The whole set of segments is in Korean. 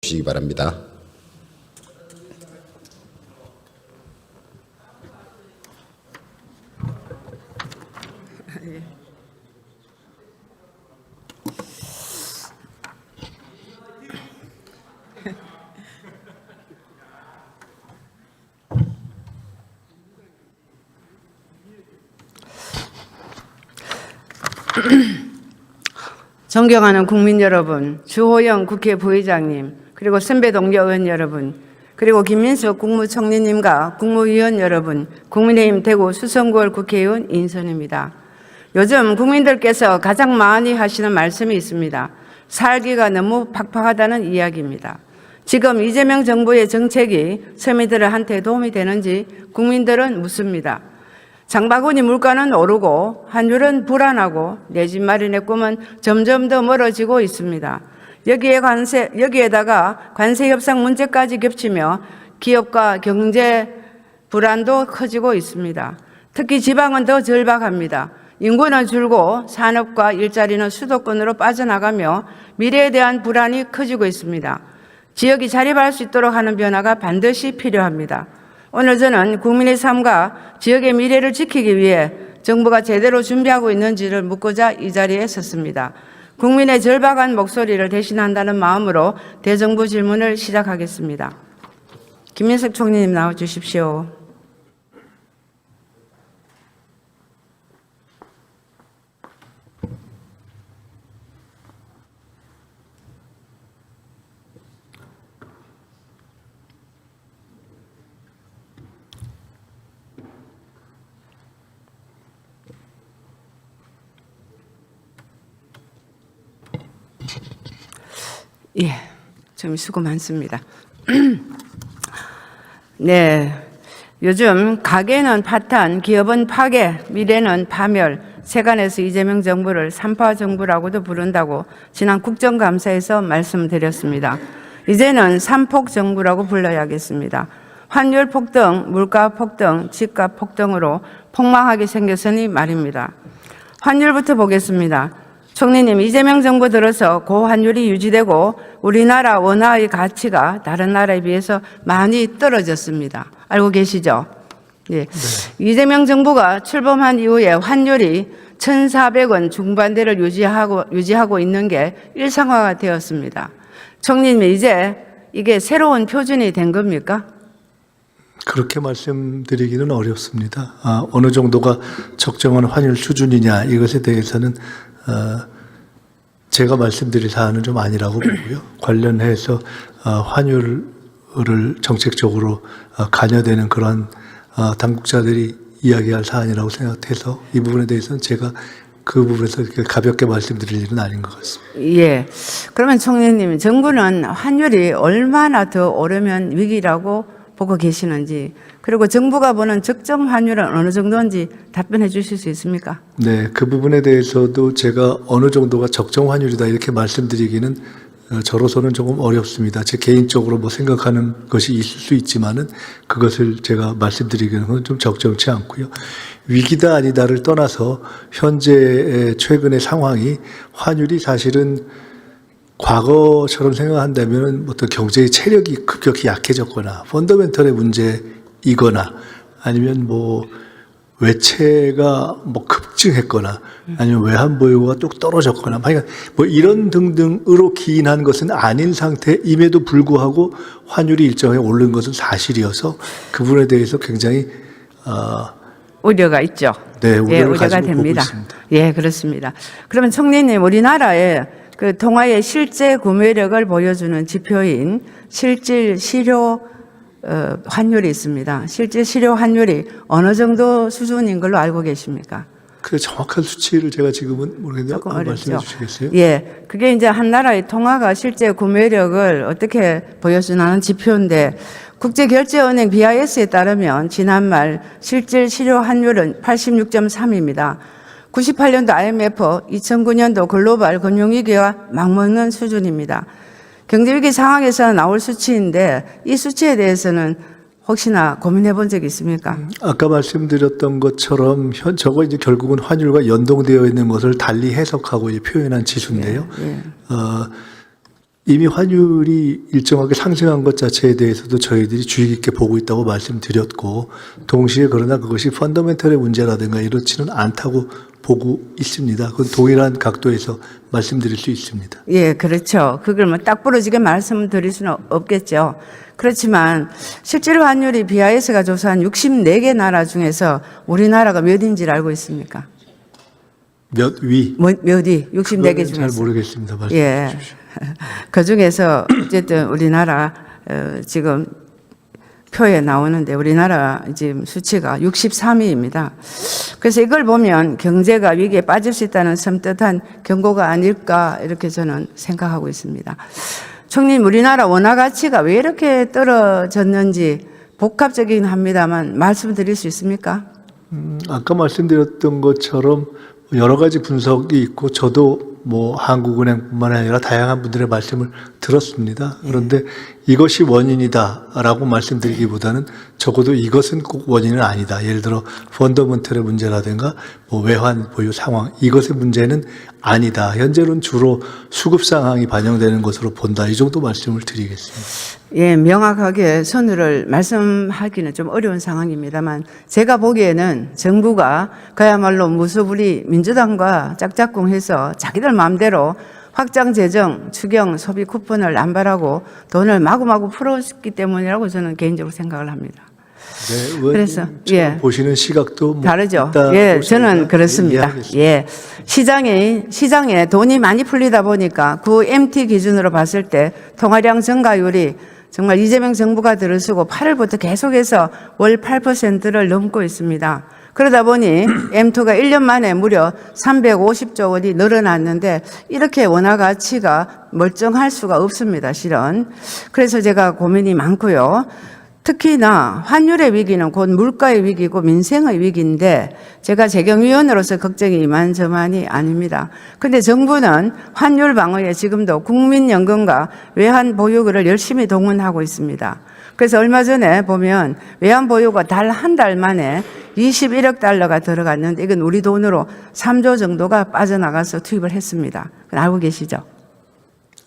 주시기 바랍니다. 존경하는 국민 여러분, 주호영 국회 부의장님, 그리고 선배 동료 의원 여러분, 그리고 김민석 국무총리님과 국무위원 여러분, 국민의힘 대구 수성구월 국회의원 인선입니다. 요즘 국민들께서 가장 많이 하시는 말씀이 있습니다. 살기가 너무 팍팍하다는 이야기입니다. 지금 이재명 정부의 정책이 서민들한테 도움이 되는지 국민들은 묻습니다. 장바구니 물가는 오르고 환율은 불안하고 내 집 마련의 꿈은 점점 더 멀어지고 있습니다. 여기에다가 관세 협상 문제까지 겹치며 기업과 경제 불안도 커지고 있습니다. 특히 지방은 더 절박합니다. 인구는 줄고 산업과 일자리는 수도권으로 빠져나가며 미래에 대한 불안이 커지고 있습니다. 지역이 자립할 수 있도록 하는 변화가 반드시 필요합니다. 오늘 저는 국민의 삶과 지역의 미래를 지키기 위해 정부가 제대로 준비하고 있는지를 묻고자 이 자리에 섰습니다. 국민의 절박한 목소리를 대신한다는 마음으로 대정부 질문을 시작하겠습니다. 김민석 총리님 나와 주십시오. 예, 좀 수고 많습니다. 네, 요즘 가계는 파탄, 기업은 파괴, 미래는 파멸, 세간에서 이재명 정부를 삼파 정부라고도 부른다고 지난 국정감사에서 말씀드렸습니다. 이제는 삼폭 정부라고 불러야겠습니다. 환율 폭등, 물가 폭등, 집값 폭등으로 폭망하게 생겼으니 말입니다. 환율부터 보겠습니다. 총리님, 이재명 정부 들어서 고환율이 유지되고 우리나라 원화의 가치가 다른 나라에 비해서 많이 떨어졌습니다. 알고 계시죠? 예. 네. 이재명 정부가 출범한 이후에 환율이 1,400원 중반대를 유지하고 있는 게 일상화가 되었습니다. 총리님, 이제 이게 새로운 표준이 된 겁니까? 그렇게 말씀드리기는 어렵습니다. 어느 정도가 적정한 환율 수준이냐 이것에 대해서는 제가 말씀드릴 사안은 좀 아니라고 보고요. 관련해서 환율을 정책적으로 관여되는 그런 당국자들이 이야기할 사안이라고 생각해서 이 부분에 대해서는 제가 그 부분에서 가볍게 말씀드릴 일은 아닌 것 같습니다. 예. 그러면 총리님, 정부는 환율이 얼마나 더 오르면 위기라고 보고 계시는지, 그리고 정부가 보는 적정 환율은 어느 정도인지 답변해 주실 수 있습니까? 네, 그 부분에 대해서도 제가 어느 정도가 적정 환율이다 이렇게 말씀드리기는 저로서는 조금 어렵습니다. 제 개인적으로 뭐 생각하는 것이 있을 수 있지만은 그것을 제가 말씀드리기는 좀 적절치 않고요. 위기다 아니다를 떠나서 현재 최근의 상황이 환율이 사실은 과거처럼 생각한다면 어떤 경제의 체력이 급격히 약해졌거나 펀더멘털의 문제이거나 아니면 뭐 외채가 뭐 급증했거나 아니면 외환 보유고가 뚝 떨어졌거나 뭐 이런 등등으로 기인한 것은 아닌 상태임에도 불구하고 환율이 일정하게 오른 것은 사실이어서 그 부분에 대해서 굉장히 우려가 있죠. 네, 우려를 예, 우려가 가지고 됩니다. 보고 있습니다. 예, 그렇습니다. 그러면 총리님, 우리나라의 그 통화의 실제 구매력을 보여주는 지표인 실질 실효 환율이 있습니다. 실질 실효 환율이 어느 정도 수준인 걸로 알고 계십니까? 그 정확한 수치를 제가 지금은 모르겠는데 조금 말씀해 어렵죠. 주시겠어요? 예, 그게 이제 한 나라의 통화가 실제 구매력을 어떻게 보여주는 지표인데, 국제결제은행 BIS에 따르면 지난말 실질 실효 환율은 86.3입니다. 98년도 IMF, 2009년도 글로벌 금융위기와 맞먹는 수준입니다. 경제위기 상황에서 나올 수치인데 이 수치에 대해서는 혹시나 고민해 본 적이 있습니까? 아까 말씀드렸던 것처럼 저거 이제 결국은 환율과 연동되어 있는 것을 달리 해석하고 표현한 지수인데요. 이미 환율이 일정하게 상승한 것 자체에 대해서도 저희들이 주의 깊게 보고 있다고 말씀드렸고, 동시에 그러나 그것이 펀더멘털의 문제라든가 이렇지는 않다고 보고 있습니다. 그건 동일한 각도에서 말씀드릴 수 있습니다. 예, 그렇죠. 그걸 뭐 딱 부러지게 말씀드릴 수는 없겠죠. 그렇지만 실제로 환율이 BIS가 조사한 64개 나라 중에서 우리나라가 몇인지를 알고 있습니까? 몇 위? 몇이? 64개 잘 중에서. 모르겠습니다. 말씀해 예. 주십시오. 그 중에서 어쨌든 우리나라 지금 표에 나오는데 우리나라 지금 수치가 63위입니다. 그래서 이걸 보면 경제가 위기에 빠질 수 있다는 섬뜩한 경고가 아닐까 이렇게 저는 생각하고 있습니다. 총리님, 우리나라 원화 가치가 왜 이렇게 떨어졌는지 복합적이긴 합니다만 말씀드릴 수 있습니까? 아까 말씀드렸던 것처럼 여러 가지 분석이 있고 저도 뭐 한국은행뿐만 아니라 다양한 분들의 말씀을 들었습니다. 그런데 이것이 원인이다라고 말씀드리기보다는 적어도 이것은 꼭 원인은 아니다. 예를 들어 펀더멘털의 문제라든가 뭐 외환 보유 상황, 이것의 문제는 아니다. 현재는 주로 수급 상황이 반영되는 것으로 본다. 이 정도 말씀을 드리겠습니다. 예, 명확하게 선을 말씀하기는 좀 어려운 상황입니다만 제가 보기에는 정부가 그야말로 무소불위 민주당과 짝짝꿍해서 자기들 마음대로 확장 재정, 추경, 소비 쿠폰을 남발하고 돈을 마구마구 풀었기 때문이라고 저는 개인적으로 생각을 합니다. 네, 그래서 예, 보시는 시각도 뭐 다르죠. 있다고 예, 저는 그렇습니다. 이해하겠습니다. 예, 시장에 돈이 많이 풀리다 보니까 그 MT 기준으로 봤을 때 통화량 증가율이 정말 이재명 정부가 들어서고 8월부터 계속해서 월 8%를 넘고 있습니다. 그러다 보니 M2가 1년 만에 무려 350조 원이 늘어났는데 이렇게 원화 가치가 멀쩡할 수가 없습니다, 실은. 그래서 제가 고민이 많고요. 특히나 환율의 위기는 곧 물가의 위기고 민생의 위기인데 제가 재경위원으로서 걱정이 이만저만이 아닙니다. 그런데 정부는 환율 방어에 지금도 국민연금과 외환 보유고를 열심히 동원하고 있습니다. 그래서 얼마 전에 보면 외환 보유고 달 한 달 만에 21억 달러가 들어갔는데 이건 우리 돈으로 3조 정도가 빠져나가서 투입을 했습니다. 알고 계시죠?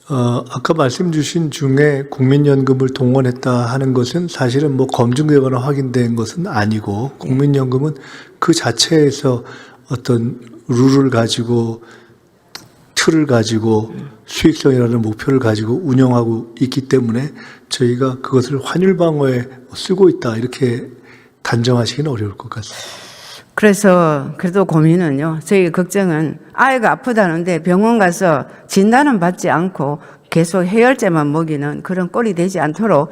아까 말씀 주신 중에 국민연금을 동원했다 하는 것은 사실은 뭐 검증되거나 확인된 것은 아니고 국민연금은 그 자체에서 어떤 룰을 가지고 틀을 가지고 수익성이라는 목표를 가지고 운영하고 있기 때문에 저희가 그것을 환율 방어에 쓰고 있다 이렇게 단정하시기는 어려울 것 같습니다. 그래서 그래도 고민은요. 저희 걱정은 아이가 아프다는데 병원 가서 진단은 받지 않고 계속 해열제만 먹이는 그런 꼴이 되지 않도록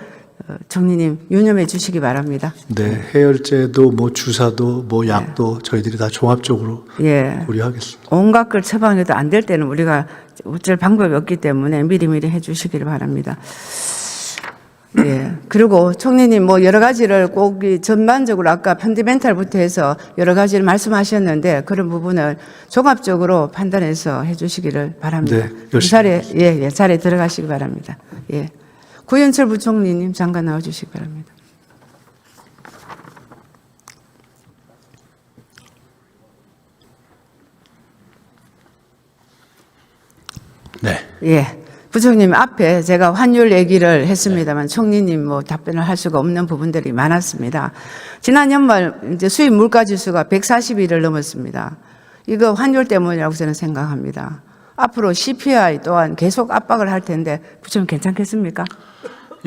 총리님 유념해 주시기 바랍니다. 네, 해열제도 뭐 주사도 뭐 약도 저희들이 다 종합적으로 예. 고려하겠습니다. 온갖 걸 처방해도 안 될 때는 우리가 어쩔 방법이 없기 때문에 미리미리 해 주시기를 바랍니다. 예. 그리고 총리님 뭐 여러 가지를 꼭 전반적으로 아까 펀디멘탈부터 해서 여러 가지를 말씀하셨는데 그런 부분을 종합적으로 판단해서 해 주시기를 바랍니다. 네, 열심히 자리에 들어가시기 바랍니다. 예. 구현철 부총리님 잠깐 나와 주시기 바랍니다. 네. 예. 부총님 앞에 제가 환율 얘기를 했습니다만 총리님 뭐 답변을 할 수가 없는 부분들이 많았습니다. 지난 연말 이제 수입 물가 지수가 140일을 넘었습니다. 이거 환율 때문이라고 저는 생각합니다. 앞으로 CPI 또한 계속 압박을 할 텐데 부총님 괜찮겠습니까?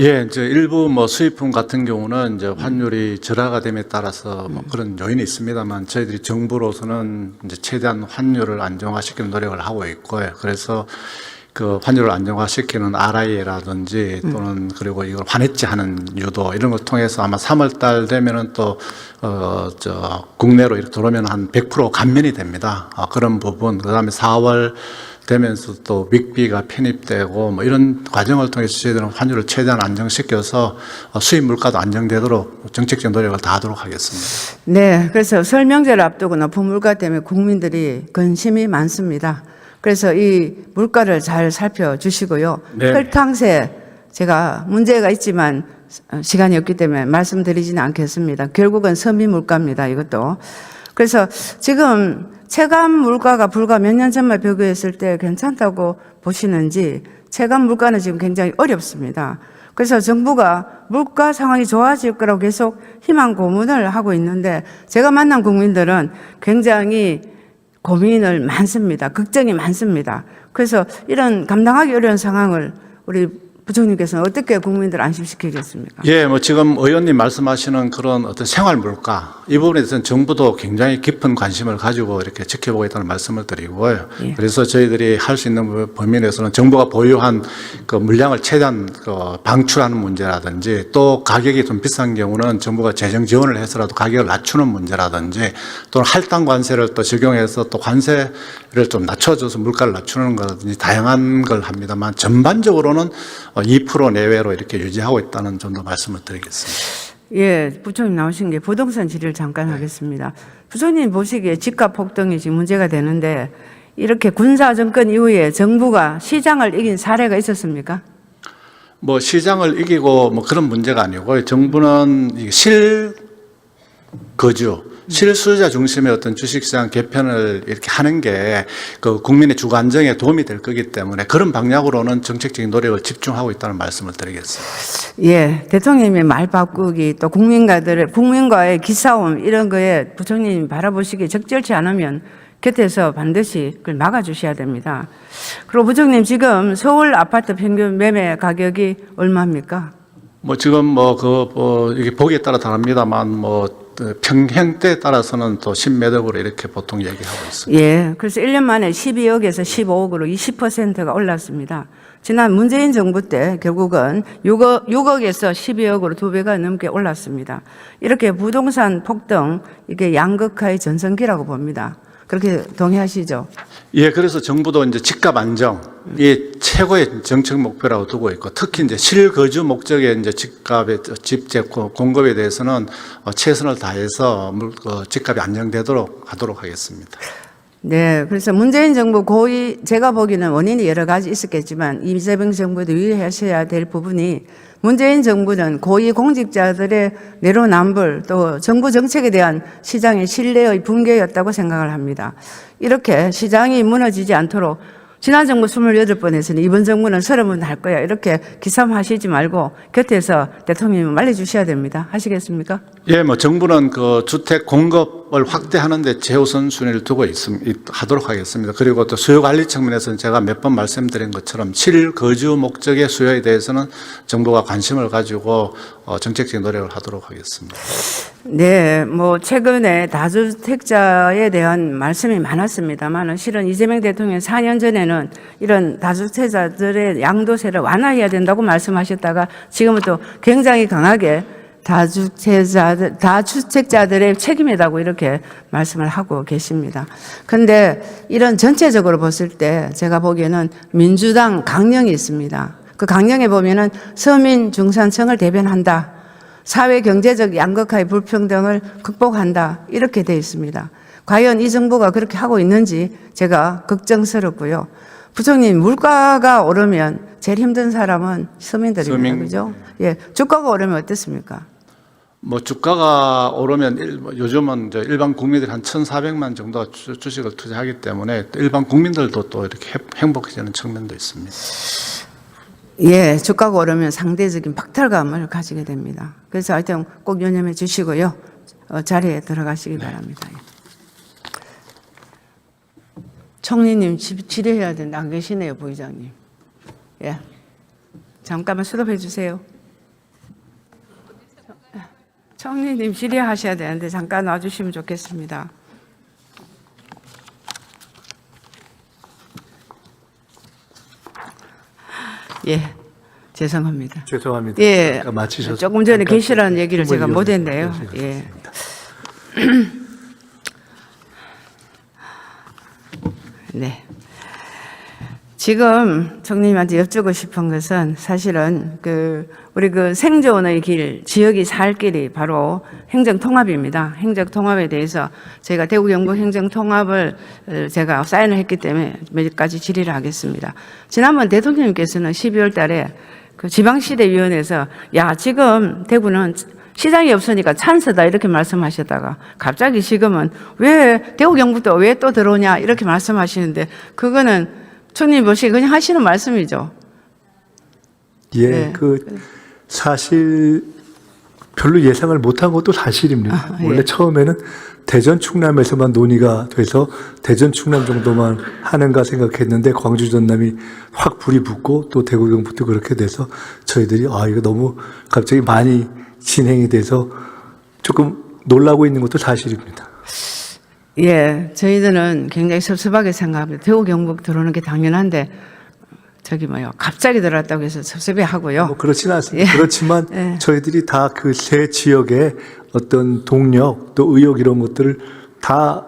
예, 이제 일부 뭐 수입품 같은 경우는 이제 환율이 절하가 됨에 따라서 뭐 그런 요인이 있습니다만 저희들이 정부로서는 이제 최대한 환율을 안정화시키는 노력을 하고 있고요. 그래서 그 환율을 안정화시키는 RIA라든지 또는 그리고 이걸 환해지하는 유도 이런 걸 통해서 아마 3월 달 되면은 또 국내로 이렇게 들어오면 한 100% 감면이 됩니다. 그런 부분 그다음에 4월 되면서 또 빅비가 편입되고 뭐 이런 과정을 통해서 저희들은 환율을 최대한 안정시켜서 수입 물가도 안정되도록 정책적 노력을 다하도록 하겠습니다. 네, 그래서 설 명제를 앞두고 높은 물가 때문에 국민들이 근심이 많습니다. 그래서 이 물가를 잘 살펴주시고요. 네. 혈탕세 제가 문제가 있지만 시간이 없기 때문에 말씀드리지는 않겠습니다. 결국은 서민 물가입니다. 이것도. 그래서 지금 체감 물가가 불과 몇 년 전만 비교했을 때 괜찮다고 보시는지 체감 물가는 지금 굉장히 어렵습니다. 그래서 정부가 물가 상황이 좋아질 거라고 계속 희망 고문을 하고 있는데 제가 만난 국민들은 굉장히 고민을 많습니다. 걱정이 많습니다. 그래서 이런 감당하기 어려운 상황을 우리 부총리께서는 어떻게 국민들 안심시키겠습니까? 예, 뭐 지금 의원님 말씀하시는 그런 어떤 생활 물가 이 부분에 대해서는 정부도 굉장히 깊은 관심을 가지고 이렇게 지켜보고 있다는 말씀을 드리고요. 예. 그래서 저희들이 할 수 있는 범위 내에서는 정부가 보유한 그 물량을 최대한 방출하는 문제라든지 또 가격이 좀 비싼 경우는 정부가 재정 지원을 해서라도 가격을 낮추는 문제라든지 또는 할당 관세를 또 적용해서 또 관세를 좀 낮춰줘서 물가를 낮추는 거라든지 다양한 걸 합니다만 전반적으로는 2% 내외로 이렇게 유지하고 있다는 정도 말씀을 드리겠습니다. 예, 부총님 나오신 게 부동산 질의를 잠깐 하겠습니다. 부총님 보시기에 집값 폭등이 지금 문제가 되는데 이렇게 군사 정권 이후에 정부가 시장을 이긴 사례가 있었습니까? 뭐 시장을 이기고 뭐 그런 문제가 아니고 정부는 실수요자 중심의 어떤 주식시장 개편을 이렇게 하는 게 그 국민의 주거 안정에 도움이 될 거기 때문에 그런 방향으로는 정책적인 노력을 집중하고 있다는 말씀을 드리겠습니다. 예, 대통령님의 말 바꾸기 또 국민과의 기싸움 이런 거에 부총님이 바라보시기에 적절치 않으면 곁에서 반드시 그걸 막아주셔야 됩니다. 그리고 부총님 지금 서울 아파트 평균 매매 가격이 얼마입니까? 뭐 지금 이게 보기에 따라 다릅니다만 평형대에 따라서는 또 10매덕으로 이렇게 보통 얘기하고 있습니다. 예, 그래서 1년 만에 12억에서 15억으로 20%가 올랐습니다. 지난 문재인 정부 때 결국은 6억에서 12억으로 2배가 넘게 올랐습니다. 이렇게 부동산 폭등, 이게 양극화의 전성기라고 봅니다. 그렇게 동의하시죠? 예, 그래서 정부도 이제 집값 안정이 최고의 정책 목표라고 두고 있고 특히 이제 실거주 목적의 이제 집재 공급에 대해서는 최선을 다해서 집값이 안정되도록 하도록 하겠습니다. 네, 그래서 문재인 정부 고의, 제가 보기에는 원인이 여러 가지 있었겠지만 이재명 정부도 유의하셔야 될 부분이 문재인 정부는 고위 공직자들의 내로남불 또 정부 정책에 대한 시장의 신뢰의 붕괴였다고 생각을 합니다. 이렇게 시장이 무너지지 않도록 지난 정부 28번에서는 이번 정부는 30번 할 거야 이렇게 기싸움하시지 말고 곁에서 대통령님 말해주셔야 됩니다. 하시겠습니까? 예, 정부는 그 주택 공급을 확대하는데 최우선 순위를 두고 하도록 하겠습니다. 그리고 또 수요 관리 측면에서는 제가 몇 번 말씀드린 것처럼 실거주 목적의 수요에 대해서는 정부가 관심을 가지고 정책적인 노력을 하도록 하겠습니다. 네, 최근에 다주택자에 대한 말씀이 많았습니다만 실은 이재명 대통령 4년 전에는 이런 다주택자들의 양도세를 완화해야 된다고 말씀하셨다가 지금은 또 굉장히 강하게 다주택자들의 책임이라고 이렇게 말씀을 하고 계십니다. 그런데 이런 전체적으로 봤을 때 제가 보기에는 민주당 강령이 있습니다. 그 강령에 보면은 서민 중산층을 대변한다. 사회 경제적 양극화의 불평등을 극복한다. 이렇게 되어 있습니다. 과연 이 정부가 그렇게 하고 있는지 제가 걱정스럽고요. 부총님, 물가가 오르면 제일 힘든 사람은 서민들입니다. 그죠? 예. 주가가 오르면 어떻습니까? 주가가 오르면 요즘은 일반 국민들이 한 1,400만 정도 주식을 투자하기 때문에 일반 국민들도 또 이렇게 행복해지는 측면도 있습니다. 예, 주가가 오르면 상대적인 박탈감을 가지게 됩니다. 그래서 하여튼 꼭 유념해 주시고요. 자리에 들어가시기 바랍니다. 총리님 질의해야 되는데 안 계시네요, 부의장님. 예, 잠깐만 수답해 주세요. 총리님 질의하셔야 되는데 잠깐 와주시면 좋겠습니다. 예, 죄송합니다. 죄송합니다. 예, 마치셔서 조금 전에 잠깐 계시라는 얘기를 제가 충분히 못했네요. 예. 네. 지금 총리님한테 여쭙고 싶은 것은 사실은 우리 생존의 길, 지역이 살 길이 바로 행정통합입니다. 행정통합에 대해서 저희가 대구 경북 행정통합을 제가 사인을 했기 때문에 몇 가지 질의를 하겠습니다. 지난번 대통령님께서는 12월 달에 지방시대위원회에서 지금 대구는 시장이 없으니까 찬스다 이렇게 말씀하셨다가 갑자기 지금은 왜 대구 경북도 왜 또 들어오냐 이렇게 말씀하시는데 그거는 총리님 보시기 그냥 하시는 말씀이죠. 예, 네. 사실 별로 예상을 못한 것도 사실입니다. 예. 원래 처음에는 대전 충남에서만 논의가 돼서 대전 충남 정도만 하는가 생각했는데 광주 전남이 확 불이 붙고 또 대구 경북도 그렇게 돼서 저희들이 이거 너무 갑자기 많이 진행이 돼서 조금 놀라고 있는 것도 사실입니다. 예, 저희들은 굉장히 섭섭하게 생각합니다. 대구 경북 들어오는 게 당연한데 갑자기 들어왔다고 해서 섭섭해 하고요. 뭐 그렇지는 않습니다. 예. 그렇지만 예. 저희들이 다 그 세 지역의 어떤 동력 또 의욕 이런 것들을 다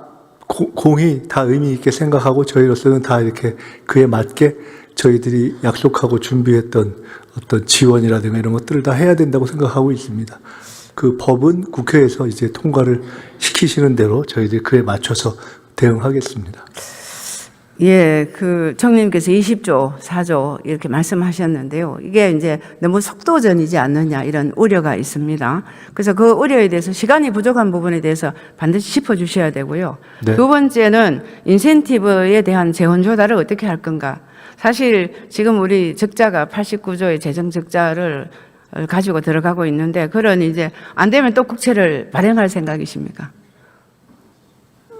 공히 다 의미 있게 생각하고 저희로서는 다 이렇게 그에 맞게 저희들이 약속하고 준비했던 어떤 지원이라든가 이런 것들을 다 해야 된다고 생각하고 있습니다. 그 법은 국회에서 이제 통과를 시키시는 대로 저희들이 그에 맞춰서 대응하겠습니다. 예, 청님께서 20조, 4조 이렇게 말씀하셨는데요. 이게 이제 너무 속도전이지 않느냐 이런 우려가 있습니다. 그래서 그 우려에 대해서 시간이 부족한 부분에 대해서 반드시 짚어주셔야 되고요. 네. 두 번째는 인센티브에 대한 재원 조달을 어떻게 할 건가. 사실 지금 우리 적자가 89조의 재정 적자를 가지고 들어가고 있는데 그런 이제 안 되면 또 국채를 발행할 생각이십니까?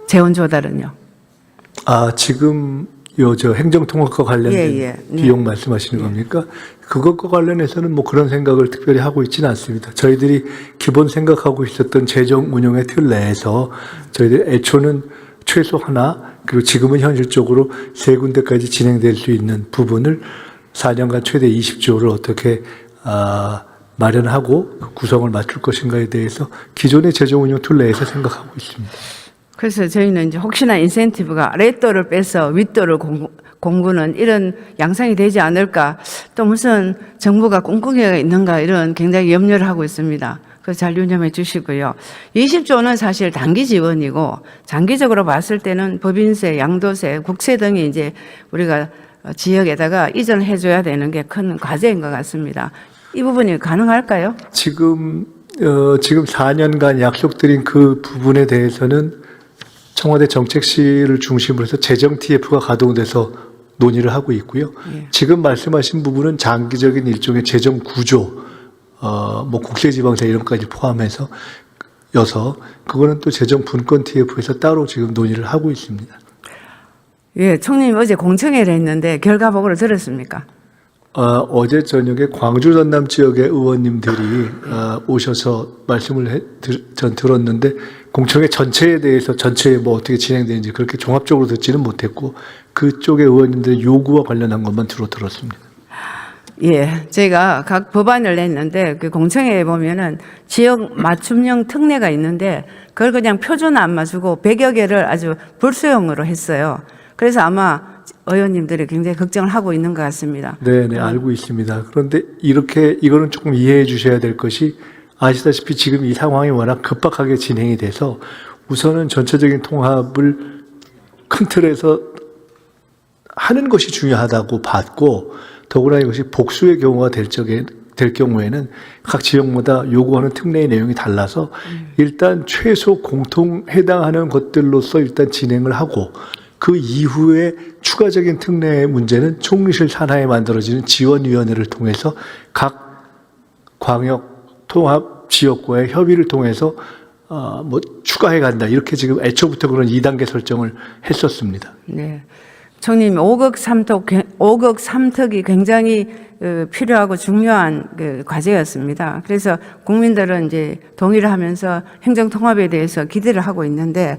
재원 조달은요. 지금 행정통합과 관련된 예. 비용 말씀하시는 겁니까? 그것과 관련해서는 뭐 그런 생각을 특별히 하고 있지는 않습니다. 저희들이 기본 생각하고 있었던 재정 운영의 틀 내에서 저희들 애초는 최소 하나 그리고 지금은 현실적으로 세 군데까지 진행될 수 있는 부분을 4년간 최대 20조를 어떻게 마련하고 그 구성을 맞출 것인가에 대해서 기존의 재정 운영 틀 내에서 생각하고 있습니다. 그래서 저희는 이제 혹시나 인센티브가 아랫도를 빼서 윗도를 공구는 이런 양상이 되지 않을까, 또 무슨 정부가 꿍꿍이가 있는가 이런 굉장히 염려를 하고 있습니다. 그래서 잘 유념해 주시고요. 20조는 사실 단기 지원이고 장기적으로 봤을 때는 법인세, 양도세, 국세 등이 이제 우리가 지역에다가 이전을 해줘야 되는 게 큰 과제인 것 같습니다. 이 부분이 가능할까요? 지금 4년간 약속드린 그 부분에 대해서는 청와대 정책실을 중심으로 해서 재정 TF가 가동돼서 논의를 하고 있고요. 예. 지금 말씀하신 부분은 장기적인 일종의 재정 구조, 뭐 국세지방세 이런 것까지 포함해서 그거는 또 재정 분권 TF에서 따로 지금 논의를 하고 있습니다. 예, 총님 어제 공청회를 했는데 결과 보고를 들었습니까? 어제 저녁에 광주 전남 지역의 의원님들이 오셔서 말씀을 전 들었는데 공청회 전체에 대해서 전체에 뭐 어떻게 진행되는지 그렇게 종합적으로 듣지는 못했고 그쪽의 의원님들의 요구와 관련한 것만 들었습니다. 예, 제가 각 법안을 냈는데 그 공청회에 보면은 지역 맞춤형 특례가 있는데 그걸 그냥 표준 안 맞추고 100여 개를 아주 불수용으로 했어요. 그래서 아마 의원님들이 굉장히 걱정을 하고 있는 것 같습니다. 네, 알고 있습니다. 그런데 이거는 조금 이해해 주셔야 될 것이 아시다시피 지금 이 상황이 워낙 급박하게 진행이 돼서 우선은 전체적인 통합을 큰 틀에서 하는 것이 중요하다고 봤고 더구나 이것이 복수의 경우가 될 경우에는 각 지역마다 요구하는 특례의 내용이 달라서 일단 최소 공통 해당하는 것들로서 일단 진행을 하고 그 이후에 추가적인 특례 문제는 총리실 산하에 만들어지는 지원위원회를 통해서 각 광역 통합 지역과의 협의를 통해서 뭐 추가해 간다. 이렇게 지금 애초부터 그런 2단계 설정을 했었습니다. 네. 총님, 5억 3턱이 굉장히 필요하고 중요한 과제였습니다. 그래서 국민들은 이제 동의를 하면서 행정통합에 대해서 기대를 하고 있는데,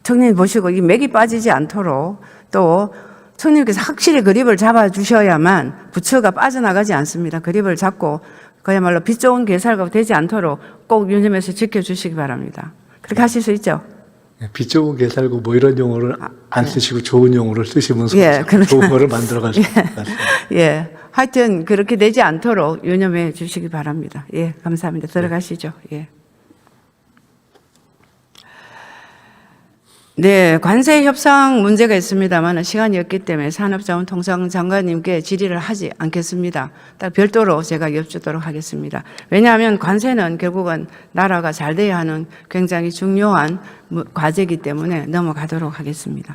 총님 보시고 이 맥이 빠지지 않도록 또 총님께서 확실히 그립을 잡아주셔야만 부처가 빠져나가지 않습니다. 그립을 잡고 그야말로 빛 좋은 개살가 되지 않도록 꼭 유념해서 지켜주시기 바랍니다. 그렇게 하실 수 있죠? 빛 좋은 개살구 뭐 이런 용어를 안 쓰시고 좋은 용어를 쓰시면 예, 좋은 거를 만들어갈 수 있습니다. 예. 하여튼 그렇게 되지 않도록 유념해 주시기 바랍니다. 예, 감사합니다. 들어가시죠. 예. 네, 관세 협상 문제가 있습니다만 시간이 없기 때문에 산업자원통상 장관님께 질의를 하지 않겠습니다. 딱 별도로 제가 여쭙도록 하겠습니다. 왜냐하면 관세는 결국은 나라가 잘 돼야 하는 굉장히 중요한 과제이기 때문에 넘어가도록 하겠습니다.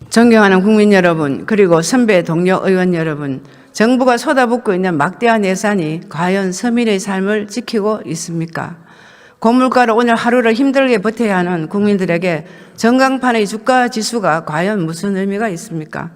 존경하는 국민 여러분, 그리고 선배 동료 의원 여러분, 정부가 쏟아붓고 있는 막대한 예산이 과연 서민의 삶을 지키고 있습니까? 고물가로 오늘 하루를 힘들게 버텨야 하는 국민들에게 전광판의 주가 지수가 과연 무슨 의미가 있습니까?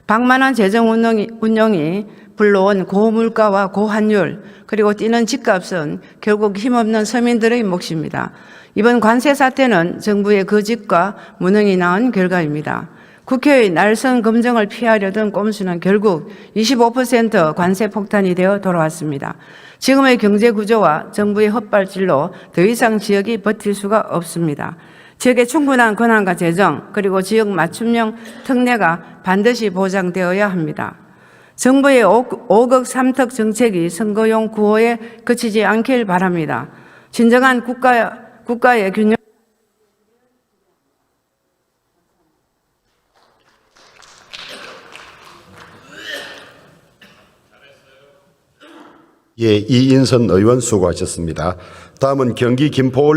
방만한 재정 운용이 불러온 고물가와 고환율, 그리고 뛰는 집값은 결국 힘없는 서민들의 몫입니다. 이번 관세 사태는 정부의 거짓과 무능이 낳은 결과입니다. 국회의 날선 검증을 피하려던 꼼수는 결국 25% 관세 폭탄이 되어 돌아왔습니다. 지금의 경제 구조와 정부의 헛발질로 더 이상 지역이 버틸 수가 없습니다. 지역의 충분한 권한과 재정, 그리고 지역 맞춤형 특례가 반드시 보장되어야 합니다. 정부의 5억 3특 정책이 선거용 구호에 그치지 않길 바랍니다. 진정한 국가의 균형 예, 이인선 의원 수고하셨습니다. 다음은 경기 김포을